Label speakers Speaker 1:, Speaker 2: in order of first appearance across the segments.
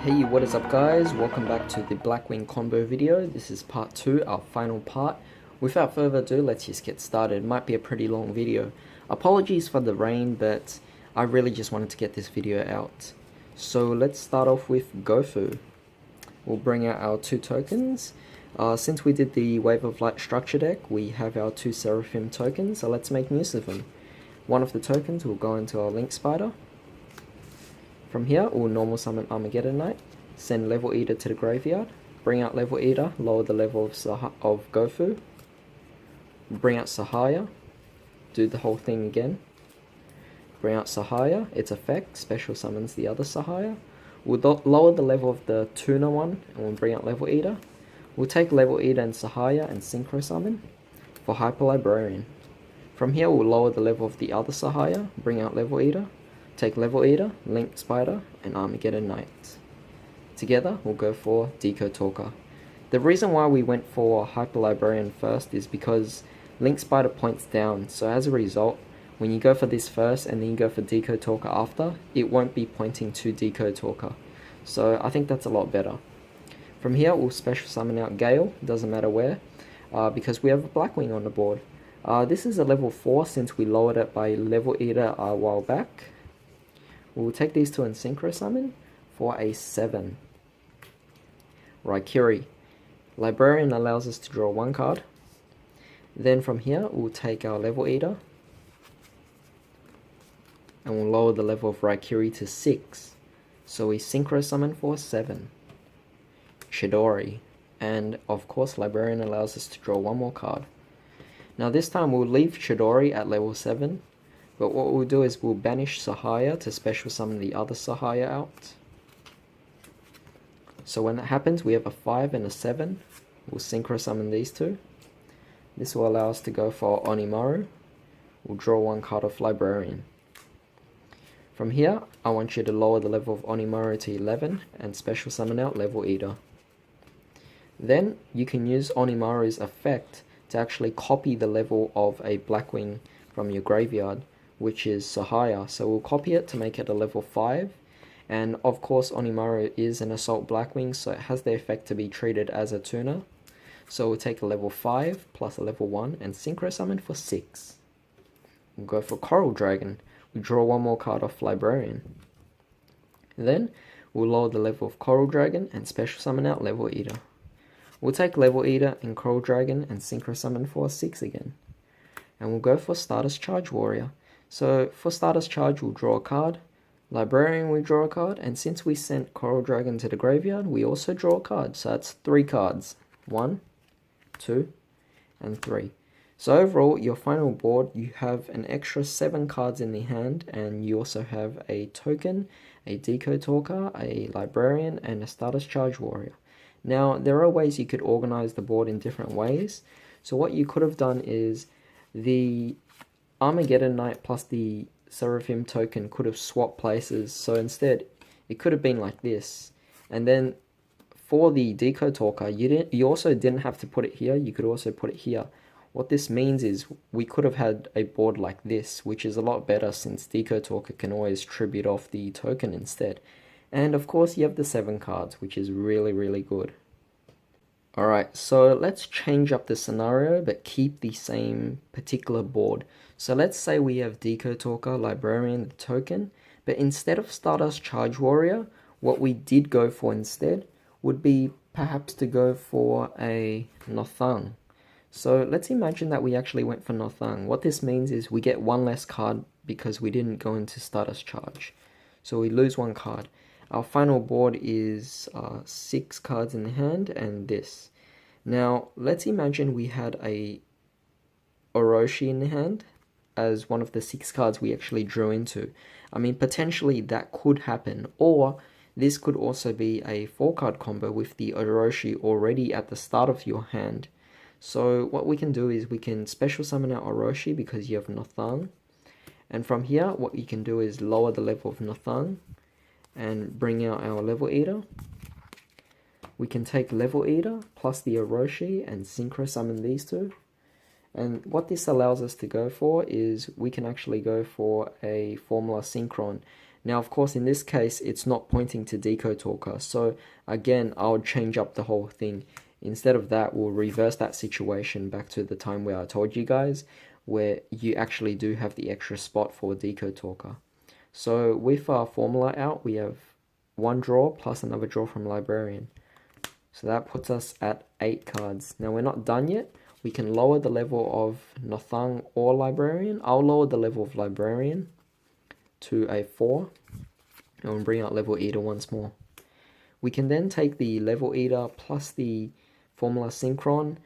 Speaker 1: Hey, what is up guys? Welcome back to the Blackwing combo video. This is part 2, our final part. Without further ado, let's just get started. It might be a pretty long video. Apologies for the rain, but I really just wanted to get this video out. So let's start off with Gophers. We'll bring out our 2 tokens. Since we did the Wave of Light structure deck, we have our 2 Seraphim tokens, so let's make use of them. One of the tokens will go into our Link Spider. From here, we'll normal summon Armageddon Knight, send Level Eater to the graveyard, bring out Level Eater, lower the level of Gophers, bring out Sahaya, do the whole thing again, bring out Sahaya, its effect, special summons the other Sahaya, we'll lower the level of the Tuna one, and we'll bring out Level Eater, we'll take Level Eater and Sahaya and Synchro Summon for Hyper Librarian. From here, we'll lower the level of the other Sahaya, bring out Level Eater, take Level Eater, Link Spider, and Armageddon Knight. Together, we'll go for Deco Talker. The reason why we went for Hyper Librarian first is because Link Spider points down, so as a result, when you go for this first and then you go for Deco Talker after, it won't be pointing to Deco Talker. So I think that's a lot better. From here, we'll special summon out Gale, doesn't matter where, because we have a Blackwing on the board. This is a level 4 since we lowered it by Level Eater a while back. We'll take these two and Synchro Summon for a 7. Raikiri. Librarian allows us to draw 1 card. Then from here, we'll take our Level Eater. And we'll lower the level of Raikiri to 6. So we Synchro Summon for 7. Chidori. And of course, Librarian allows us to draw 1 more card. Now this time, we'll leave Chidori at level 7. But what we'll do is we'll banish Sahaya to special summon the other Sahaya out. So when that happens, we have a 5 and a 7. We'll Synchro Summon these two. This will allow us to go for Onimaru. We'll draw 1 card of Librarian. From here, I want you to lower the level of Onimaru to 11 and special summon out Level Eater. Then you can use Onimaru's effect to actually copy the level of a Blackwing from your graveyard, which is Sahaya. So we'll copy it to make it a level 5. And of course, Onimaru is an Assault Blackwing, so it has the effect to be treated as a tuner. So we'll take a level 5 plus a level 1 and Synchro Summon for 6. We'll go for Coral Dragon. We draw 1 more card off Librarian. Then we'll lower the level of Coral Dragon and special summon out Level Eater. We'll take Level Eater and Coral Dragon and Synchro Summon for 6 again. And we'll go for Stardust Charge Warrior. So for Stardust Charge, we'll draw a card. Librarian, we draw a card. And since we sent Coral Dragon to the graveyard, we also draw a card. So that's 3 cards. 1, 2, and 3. So overall, your final board, you have an extra 7 cards in the hand. And you also have a token, a Deco Talker, a Librarian, and a Stardust Charge Warrior. Now, there are ways you could organize the board in different ways. So what you could have done is the Armageddon Knight plus the Seraphim token could have swapped places. So instead, it could have been like this. And then for the Deco Talker, you also didn't have to put it here. You could also put it here. What this means is we could have had a board like this, which is a lot better since Deco Talker can always tribute off the token instead. And of course, you have the 7 cards, which is really, really good. Alright, so let's change up the scenario, but keep the same particular board. So let's say we have Deco Talker, Librarian, the token, but instead of Stardust Charge Warrior, what we did go for instead would be perhaps to go for a Nothung. So let's imagine that we actually went for Nothung. What this means is we get 1 less card because we didn't go into Stardust Charge. So we lose 1 card. Our final board is 6 cards in the hand and this. Now, let's imagine we had a Orochi in the hand as one of the 6 cards we actually drew into. I mean, potentially that could happen, or this could also be a 4-card combo with the Orochi already at the start of your hand. So what we can do is we can special summon out Orochi because you have Nothung. And from here, what you can do is lower the level of Nothung and bring out our Level Eater. We can take Level Eater plus the Orochi and Synchro Summon these two. And what this allows us to go for is we can actually go for a Formula Synchron. Now, of course, in this case, it's not pointing to Deco Talker. So again, I'll change up the whole thing. Instead of that, we'll reverse that situation back to the time where I told you guys, where you actually do have the extra spot for Deco Talker. So with our formula out, we have one draw plus another draw from Librarian. So that puts us at 8 cards. Now we're not done yet. We can lower the level of Nothung or Librarian. I'll lower the level of Librarian to a 4. And we'll bring out Level Eater once more. We can then take the Level Eater plus the Formula Synchron.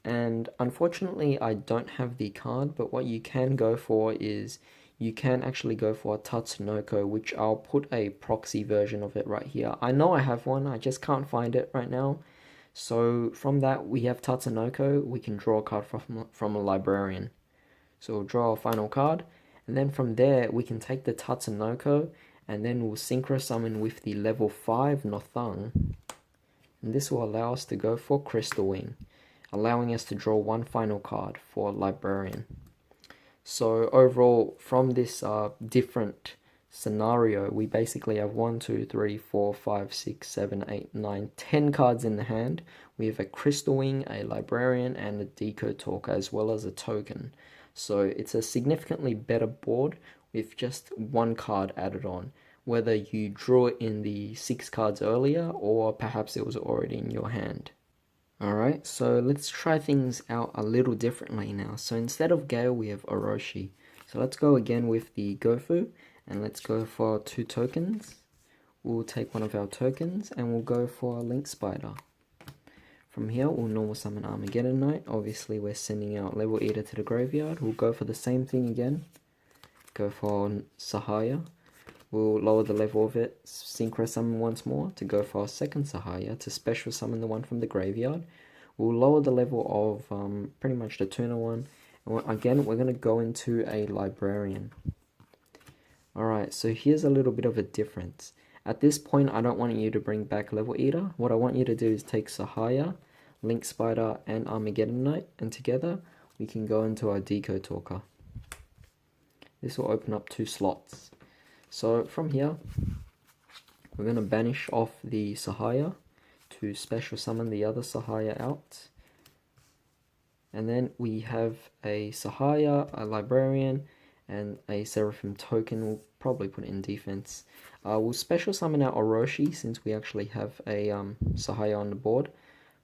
Speaker 1: And unfortunately, I don't have the card, but what you can go for is you can actually go for a Tatsunoko, which I'll put a proxy version of it right here. I know I have one, I just can't find it right now. So from that, we have Tatsunoko. We can draw a card from a Librarian. So we'll draw our final card, and then from there, we can take the Tatsunoko, and then we'll Synchro Summon with the level 5 Nothung. And this will allow us to go for Crystal Wing, allowing us to draw one final card for Librarian. So overall, from this different scenario, we basically have 1, 2, 3, 4, 5, 6, 7, 8, 9, 10 cards in the hand. We have a Crystal Wing, a Librarian, and a Deco Talker, as well as a token. So it's a significantly better board with just one card added on, whether you draw it in the 6 cards earlier or perhaps it was already in your hand. Alright, so let's try things out a little differently now. So instead of Gale, we have Orochi. So let's go again with the Gofu, and let's go for 2 tokens. We'll take one of our tokens, and we'll go for a Link Spider. From here, we'll normal summon Armageddon Knight. Obviously, we're sending out Level Eater to the graveyard. We'll go for the same thing again. Go for Sahaya. We'll lower the level of it, Synchro Summon once more to go for our second Sahaya to special summon the one from the graveyard. We'll lower the level of pretty much the Tuna one. And again, we're going to go into a Librarian. Alright, so here's a little bit of a difference. At this point, I don't want you to bring back Level Eater. What I want you to do is take Sahaya, Link Spider, and Armageddon Knight, and together we can go into our Deco Talker. This will open up 2 slots. So from here, we're going to banish off the Sahaya to special summon the other Sahaya out. And then we have a Sahaya, a Librarian, and a Seraphim token. We'll probably put it in defense. We'll special summon out Orochi since we actually have a Sahaya on the board.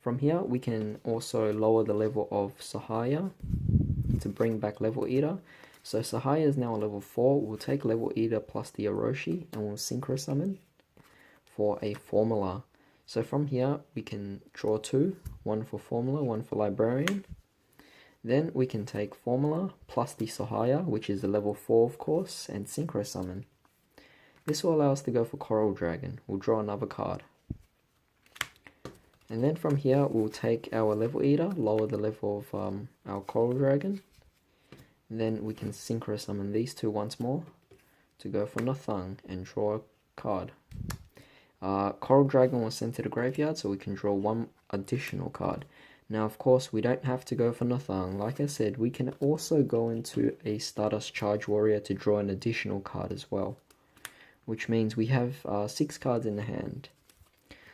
Speaker 1: From here, we can also lower the level of Sahaya to bring back Level Eater. So Sahaya is now a level 4. We'll take Level Eater plus the Orochi and we'll Synchro Summon for a Formula. So from here we can draw 2, one for Formula, one for Librarian. Then we can take Formula plus the Sahaya, which is a level 4 of course, and Synchro Summon. This will allow us to go for Coral Dragon. We'll draw another card. And then from here we'll take our Level Eater, lower the level of our Coral Dragon. Then we can Synchro Summon these 2 once more to go for Nothung and draw a card. Coral Dragon was sent to the graveyard, so we can draw 1 additional card. Now, of course, we don't have to go for Nothung. Like I said, we can also go into a Stardust Charge Warrior to draw an additional card as well, which means we have 6 cards in the hand.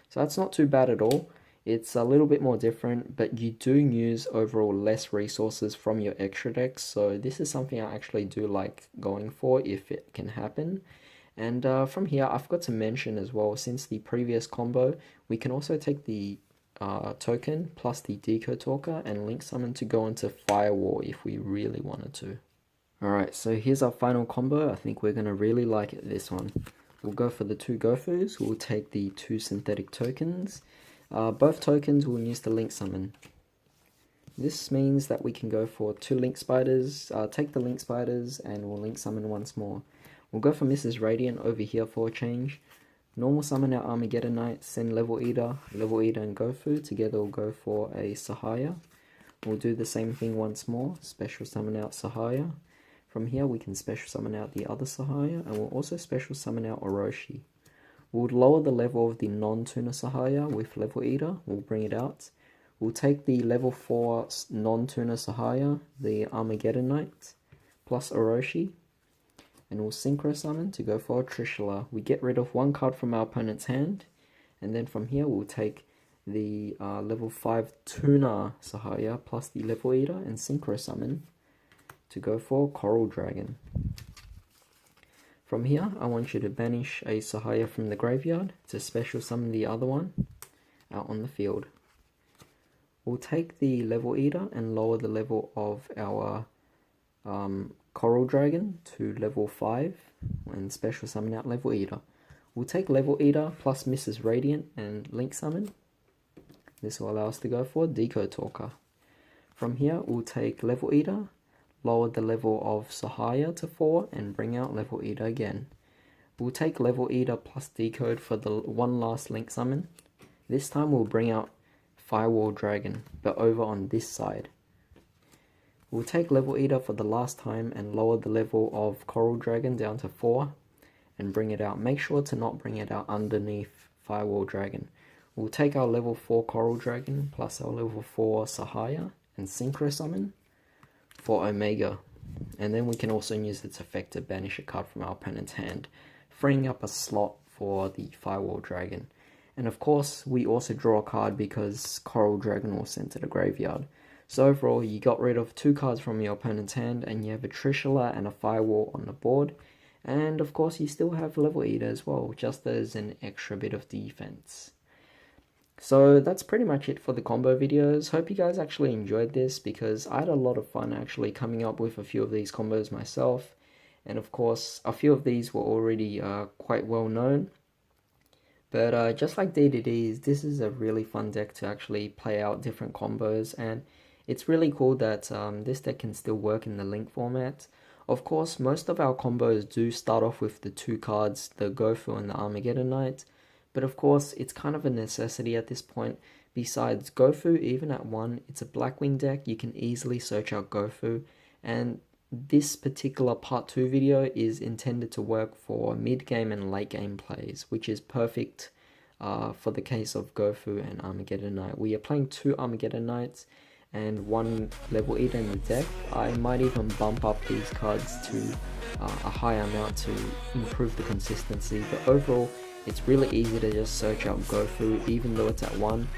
Speaker 1: So that's not too bad at all. It's a little bit more different, but you do use overall less resources from your extra decks, so this is something I actually do like going for if it can happen. And from here, I forgot to mention as well, since the previous combo, we can also take the token plus the Deco Talker and Link Summon to go into Fire War if we really wanted to. Alright, so here's our final combo. I think we're going to really like it, this one. We'll go for the 2 Gophers, we'll take the 2 synthetic tokens. Both tokens will use the Link Summon. This means that we can go for 2 Link Spiders, take the Link Spiders, and we'll Link Summon once more. We'll go for Mrs. Radiant over here for a change. Normal summon our Armageddon Knight, send Level Eater and Gofu. Together we'll go for a Sahaya. We'll do the same thing once more, special summon out Sahaya. From here we can special summon out the other Sahaya, and we'll also special summon out Orochi. We'll lower the level of the non-Tuna Sahaya with Level Eater, we'll bring it out. We'll take the level 4 non-Tuna Sahaya, the Armageddon Knight, plus Orochi. and we'll Synchro Summon to go for a Trishula. We get rid of one card from our opponent's hand, and then from here we'll take the level 5 Tuna Sahaya plus the Level Eater and Synchro Summon to go for Coral Dragon. From here, I want you to banish a Sahaya from the graveyard to special summon the other one out on the field. We'll take the Level Eater and lower the level of our Coral Dragon to level 5 and special summon out Level Eater. We'll take Level Eater plus Mrs. Radiant and Link Summon. This will allow us to go for Decode Talker. From here, we'll take Level Eater, lower the level of Sahaya to 4 and bring out Level Eater again. We'll take Level Eater plus Decode for the one last Link Summon. This time we'll bring out Firewall Dragon, but over on this side. We'll take Level Eater for the last time and lower the level of Coral Dragon down to 4 and bring it out. Make sure to not bring it out underneath Firewall Dragon. We'll take our level 4 Coral Dragon plus our level 4 Sahaya and Synchro Summon for Omega. And then we can also use its effect to banish a card from our opponent's hand, freeing up a slot for the Firewall Dragon. And of course, we also draw a card because Coral Dragon was sent to the graveyard. So overall, you got rid of 2 cards from your opponent's hand, and you have a Trishula and a Firewall on the board. And of course, you still have Level Eater as well, just as an extra bit of defense. So that's pretty much it for the combo videos. Hope you guys actually enjoyed this, because I had a lot of fun actually coming up with a few of these combos myself. And of course, a few of these were already quite well known. But just like DDDs, this is a really fun deck to actually play out different combos, and it's really cool that this deck can still work in the Link format. Of course, most of our combos do start off with the 2 cards, the Gopher and the Armageddon Knight, but of course, it's kind of a necessity at this point. Besides Gofu, even at 1, it's a Blackwing deck. You can easily search out Gofu, and this particular part 2 video is intended to work for mid-game and late-game plays, which is perfect for the case of Gofu and Armageddon Knight. We are playing 2 Armageddon Knights and 1 Level Eater in the deck. I might even bump up these cards to a higher amount to improve the consistency, but overall, it's really easy to just search out Gofu, even though it's at 1,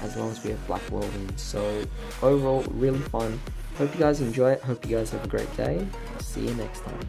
Speaker 1: as long as we have Black Whirlwind. So overall, really fun. Hope you guys enjoy it. Hope you guys have a great day. I'll see you next time.